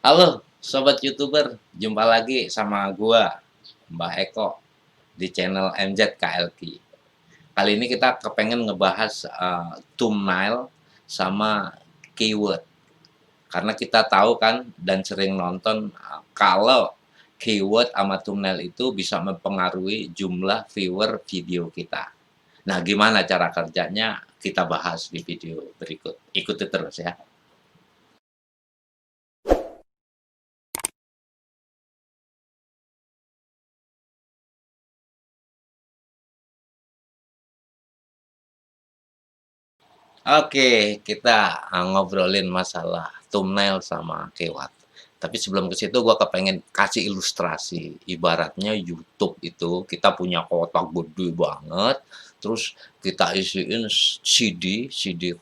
Halo sobat YouTuber, jumpa lagi sama gua, Mbah Eko di channel MZ KLQ. Kali ini kita kepengen ngebahas thumbnail sama keyword. Karena kita tahu kan dan sering nonton kalau keyword sama thumbnail itu bisa mempengaruhi jumlah viewer video kita. Nah, gimana cara kerjanya? Kita bahas di video berikut. Ikuti terus ya. Oke, kita ngobrolin masalah thumbnail sama keyword. Tapi sebelum ke situ gua kepengen kasih ilustrasi. Ibaratnya YouTube itu kita punya kotak gede banget, terus kita isiin CD, CD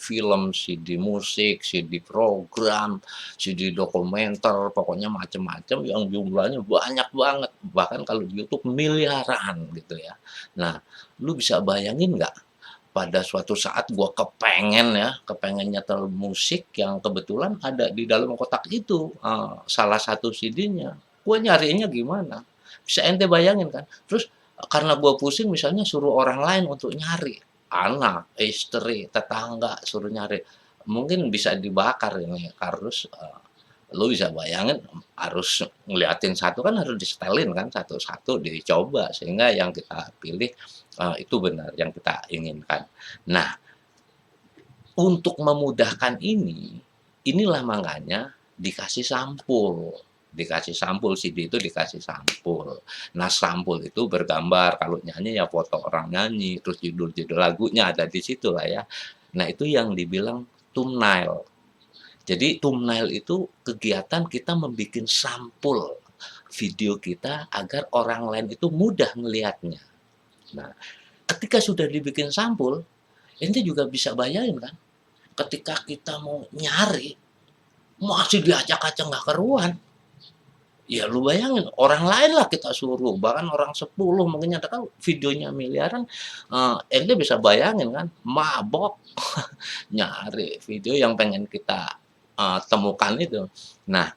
film, CD musik, CD program, CD dokumenter, pokoknya macem-macem yang jumlahnya banyak banget. Bahkan kalau di YouTube miliaran gitu ya. Nah, lu bisa bayangin nggak pada suatu saat gue kepengen nyetel musik yang kebetulan ada di dalam kotak itu, salah satu CD-nya. Gue nyariinnya gimana? Bisa ente bayangin kan? Terus karena gue pusing misalnya suruh orang lain untuk nyari, anak, istri, tetangga suruh nyari, mungkin bisa dibakar ini kardus. Lu bisa bayangin harus ngeliatin satu kan harus disetelin kan satu-satu dicoba sehingga yang kita pilih itu benar yang kita inginkan. Nah, untuk memudahkan ini, inilah makanya dikasih sampul. Dikasih sampul CD itu dikasih sampul. Nah, sampul itu bergambar kalau nyanyi ya foto orang nyanyi, terus judul-judul lagunya ada di situ lah ya. Nah, itu yang dibilang thumbnail. Jadi thumbnail itu kegiatan kita membuat sampul video kita agar orang lain itu mudah melihatnya. Nah, ketika sudah dibikin sampul, ente juga bisa bayangin kan, ketika kita mau nyari, masih diacak-acak nggak keruan. Ya lu bayangin, orang lain lah kita suruh, bahkan orang 10 mungkin ada kan videonya miliaran, ente bisa bayangin kan, mabok nyari video yang pengen kita temukan itu. Nah,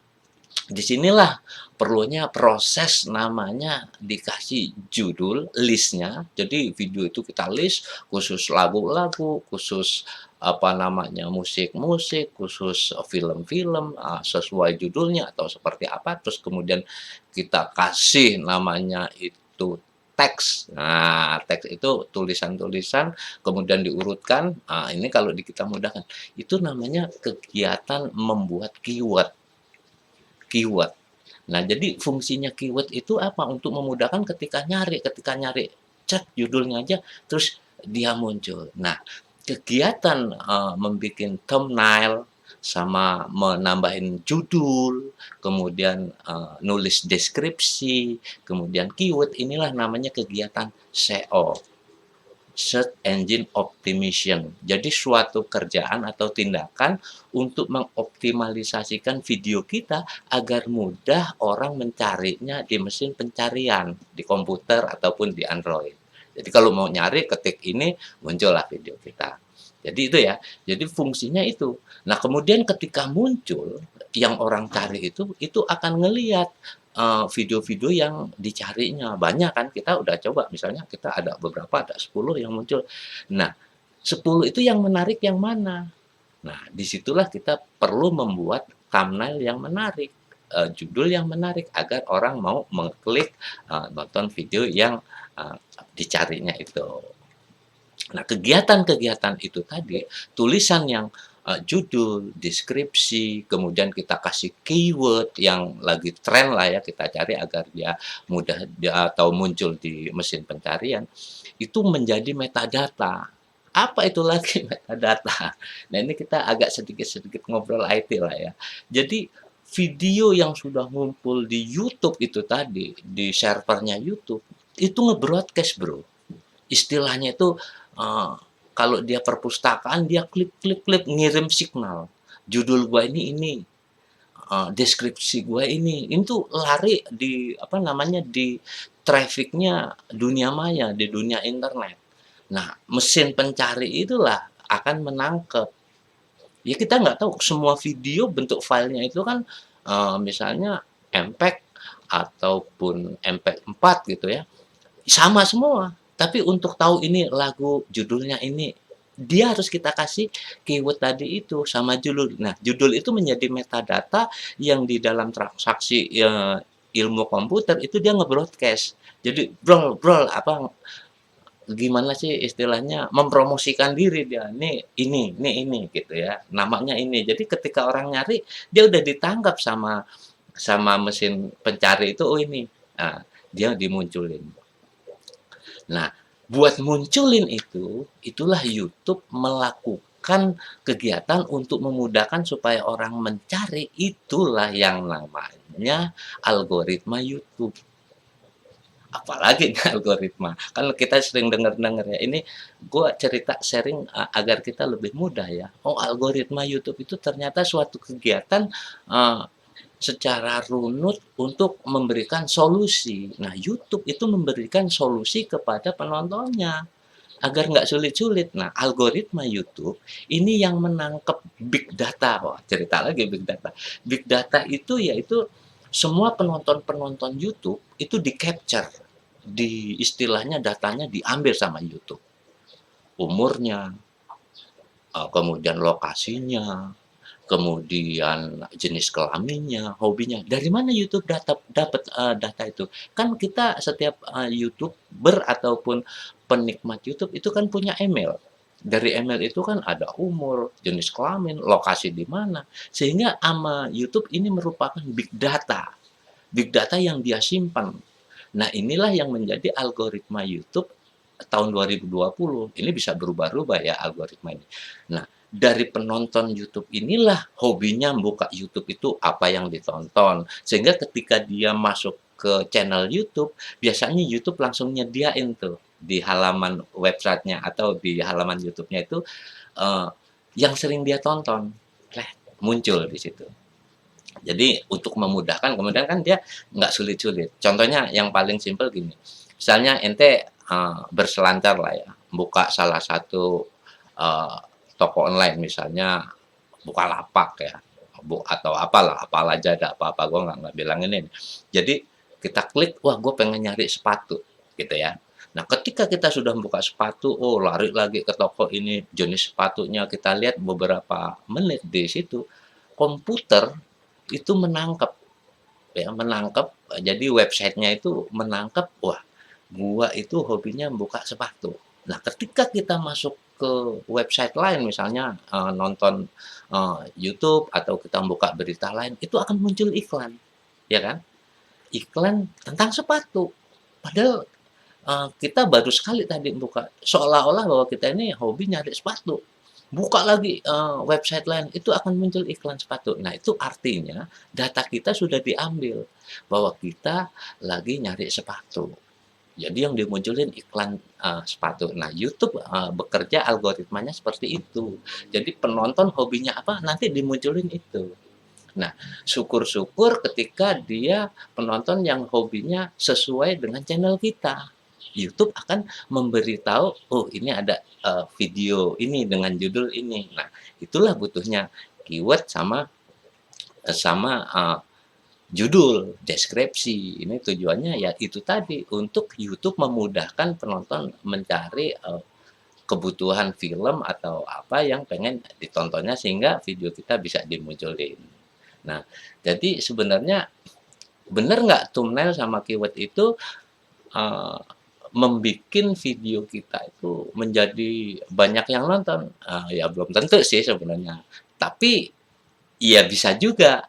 disinilah perlunya proses namanya dikasih judul listnya. Jadi video itu kita list khusus lagu-lagu, khusus apa namanya musik-musik, khusus film-film sesuai judulnya atau seperti apa. Terus kemudian kita kasih namanya itu teks. Nah, teks itu tulisan-tulisan kemudian diurutkan. Nah, ini kalau di kita mudahkan. Itu namanya kegiatan membuat keyword. Keyword. Nah, jadi fungsinya keyword itu apa? Untuk memudahkan ketika nyari chat judulnya aja terus dia muncul. Nah, kegiatan membuat thumbnail sama menambahin judul, kemudian nulis deskripsi, kemudian keyword inilah namanya kegiatan SEO. Search Engine Optimization. Jadi suatu kerjaan atau tindakan untuk mengoptimalisasikan video kita agar mudah orang mencarinya di mesin pencarian, di komputer ataupun di Android. Jadi kalau mau nyari ketik ini muncullah video kita. Jadi itu ya. Jadi fungsinya itu. Nah, kemudian ketika muncul yang orang cari itu akan ngelihat video-video yang dicarinya. Banyak kan kita udah coba misalnya kita ada beberapa ada 10 yang muncul. Nah, 10 itu yang menarik yang mana? Nah, disitulah kita perlu membuat thumbnail yang menarik, judul yang menarik agar orang mau mengklik nonton video yang dicarinya itu. Nah, kegiatan-kegiatan itu tadi, tulisan yang judul, deskripsi, kemudian kita kasih keyword yang lagi tren lah ya kita cari agar dia mudah atau muncul di mesin pencarian, itu menjadi metadata. Apa itu lagi metadata? Nah, ini kita agak sedikit-sedikit ngobrol IT lah ya. Jadi video yang sudah ngumpul di YouTube itu tadi, di servernya YouTube, itu nge-broadcast Bro. Istilahnya itu kalau dia perpustakaan dia klik ngirim signal. Judul gua ini, deskripsi gua ini tuh lari di apa namanya di trafficnya dunia maya, di dunia internet. Nah, mesin pencari itulah akan menangkap Ya kita nggak tahu semua video bentuk filenya itu kan, misalnya MPEG ataupun MP4 gitu ya, sama semua. Tapi untuk tahu ini lagu judulnya ini, dia harus kita kasih keyword tadi itu sama judul. Nah, judul itu menjadi metadata yang di dalam transaksi, ilmu komputer itu dia nge-broadcast. Jadi brol brol apa, gimana sih istilahnya, mempromosikan diri dia, ini," gitu ya, namanya ini. Jadi ketika orang nyari, dia udah ditangkap sama sama mesin pencari itu, "Oh ini." Nah, dia dimunculin. Nah, buat munculin itu, itulah YouTube melakukan kegiatan untuk memudahkan supaya orang mencari, itulah yang namanya algoritma YouTube. Apalagi nih algoritma, kan kita sering dengar-dengar ya, ini gue cerita sharing, agar kita lebih mudah ya. Oh, algoritma YouTube itu ternyata suatu kegiatan, eee, secara runut untuk memberikan solusi. Nah, YouTube itu memberikan solusi kepada penontonnya, agar nggak sulit-sulit. Nah, algoritma YouTube ini yang menangkap big data, wah cerita lagi big data. Big data itu yaitu semua penonton-penonton YouTube itu di-capture, istilahnya datanya diambil sama YouTube. Umurnya, kemudian lokasinya, kemudian jenis kelaminnya, hobinya. Dari mana YouTube dapat data itu? Kan kita setiap, YouTuber ataupun penikmat YouTube itu kan punya email. Dari email itu kan ada umur, jenis kelamin, lokasi di mana. Sehingga ama YouTube ini merupakan big data. Big data yang dia simpan. Nah, inilah yang menjadi algoritma YouTube tahun 2020. Ini bisa berubah-ubah ya algoritma ini. Nah, dari penonton YouTube inilah hobinya buka YouTube itu apa yang ditonton. Sehingga ketika dia masuk ke channel YouTube, biasanya YouTube langsung nyediain tuh di halaman websitenya atau di halaman YouTube-nya itu, eee, yang sering dia tonton, muncul di situ. Jadi untuk memudahkan kemudian kan dia nggak sulit-sulit. Contohnya yang paling simpel gini, misalnya ente, berselancar lah ya, buka salah satu, eee, toko online misalnya Bukalapak ya, atau apalah, apalah aja ada apa-apa, gua nggak bilang ini. Jadi kita klik, wah gue pengen nyari sepatu, gitu ya. Nah ketika kita sudah buka sepatu, oh lari lagi ke toko ini, jenis sepatunya kita lihat beberapa menit di situ, komputer itu menangkap ya, menangkap, jadi websitenya itu menangkap, wah, gua itu hobinya buka sepatu. Nah, ketika kita masuk ke website lain misalnya, nonton, YouTube atau kita buka berita lain, itu akan muncul iklan, ya kan? Iklan tentang sepatu. Padahal, kita baru sekali tadi buka, seolah-olah bahwa kita ini hobi nyari sepatu. Buka lagi, website lain, itu akan muncul iklan sepatu. Nah, itu artinya data kita sudah diambil, bahwa kita lagi nyari sepatu. Jadi yang dimunculin iklan, sepatu. Nah, YouTube, bekerja algoritmanya seperti itu. Jadi penonton hobinya apa, nanti dimunculin itu. Nah, syukur-syukur ketika dia penonton yang hobinya sesuai dengan channel kita. YouTube akan memberitahu, "Oh, ini ada, video ini dengan judul ini." Nah, itulah butuhnya keyword sama sama, judul, deskripsi. Ini tujuannya ya itu tadi, untuk YouTube memudahkan penonton mencari, kebutuhan film atau apa yang pengen ditontonnya sehingga video kita bisa dimunculin. Nah, jadi sebenarnya bener nggak thumbnail sama keyword itu, eee, membikin video kita itu menjadi banyak yang nonton? Ya belum tentu sih sebenarnya. Tapi, ya bisa juga,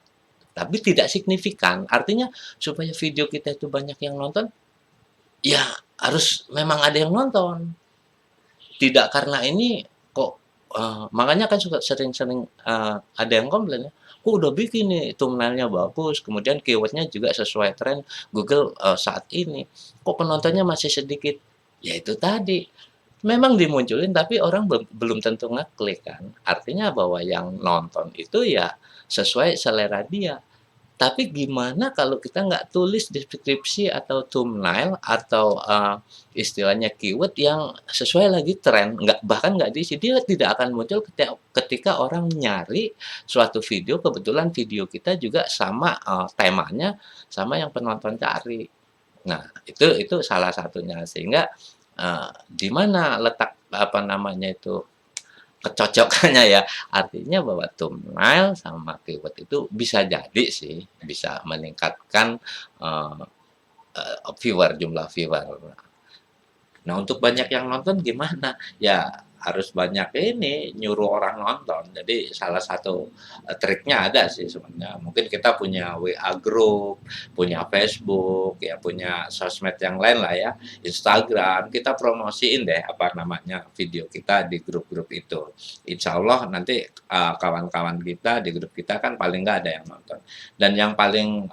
tapi tidak signifikan. Artinya supaya video kita itu banyak yang nonton, ya harus memang ada yang nonton. Tidak karena ini kok, makanya kan suka sering-sering, ada yang komplain ya, "Kok udah bikin nih thumbnail-nya bagus, kemudian keyword-nya juga sesuai tren Google, saat ini, kok penontonnya masih sedikit?" Ya itu tadi, memang dimunculin tapi orang belum tentu ngeklik kan. Artinya bahwa yang nonton itu ya sesuai selera dia. Tapi gimana kalau kita nggak tulis deskripsi atau thumbnail atau, istilahnya keyword yang sesuai lagi tren, nggak bahkan nggak diisi, dia tidak akan muncul ketika orang nyari suatu video, kebetulan video kita juga sama, temanya sama yang penonton cari. Nah, itu salah satunya, sehingga, di mana letak, apa namanya itu, kecocokannya ya, artinya bahwa thumbnail sama keyword itu bisa jadi sih, bisa meningkatkan, eee viewer, jumlah viewer. Nah, untuk banyak yang nonton gimana? Ya harus banyak ini, nyuruh orang nonton. Jadi salah satu, triknya ada sih sebenarnya. Mungkin kita punya WA group, punya Facebook, ya punya sosmed yang lain lah ya, Instagram, kita promosiin deh, apa namanya, video kita di grup-grup itu. Insya Allah nanti, kawan-kawan kita di grup kita kan paling nggak ada yang nonton. Dan yang paling,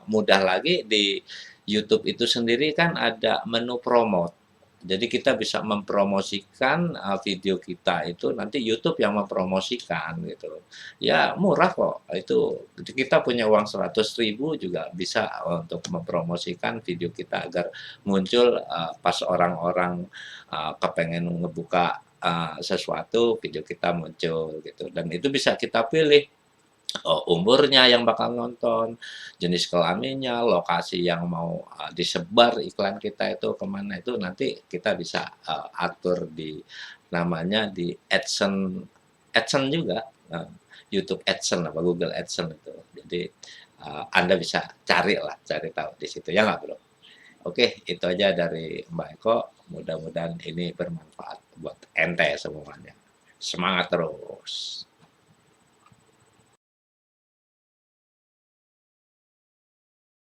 mudah lagi di YouTube itu sendiri kan ada menu promote. Jadi kita bisa mempromosikan, video kita itu nanti YouTube yang mempromosikan gitu. Ya murah kok, itu kita punya uang 100.000 juga bisa untuk mempromosikan video kita agar muncul, pas orang-orang, kepengen ngebuka, sesuatu, video kita muncul gitu, dan itu bisa kita pilih. Umurnya yang bakal nonton, jenis kelaminnya, lokasi yang mau, disebar iklan kita itu kemana itu nanti kita bisa, atur di namanya di AdSense AdSense juga, YouTube AdSense apa Google AdSense itu. Jadi, Anda bisa cari lah, cari tahu di situ, ya nggak, Bro? Oke, itu aja dari Mbak Eko, mudah-mudahan ini bermanfaat buat ente semuanya. Semangat terus.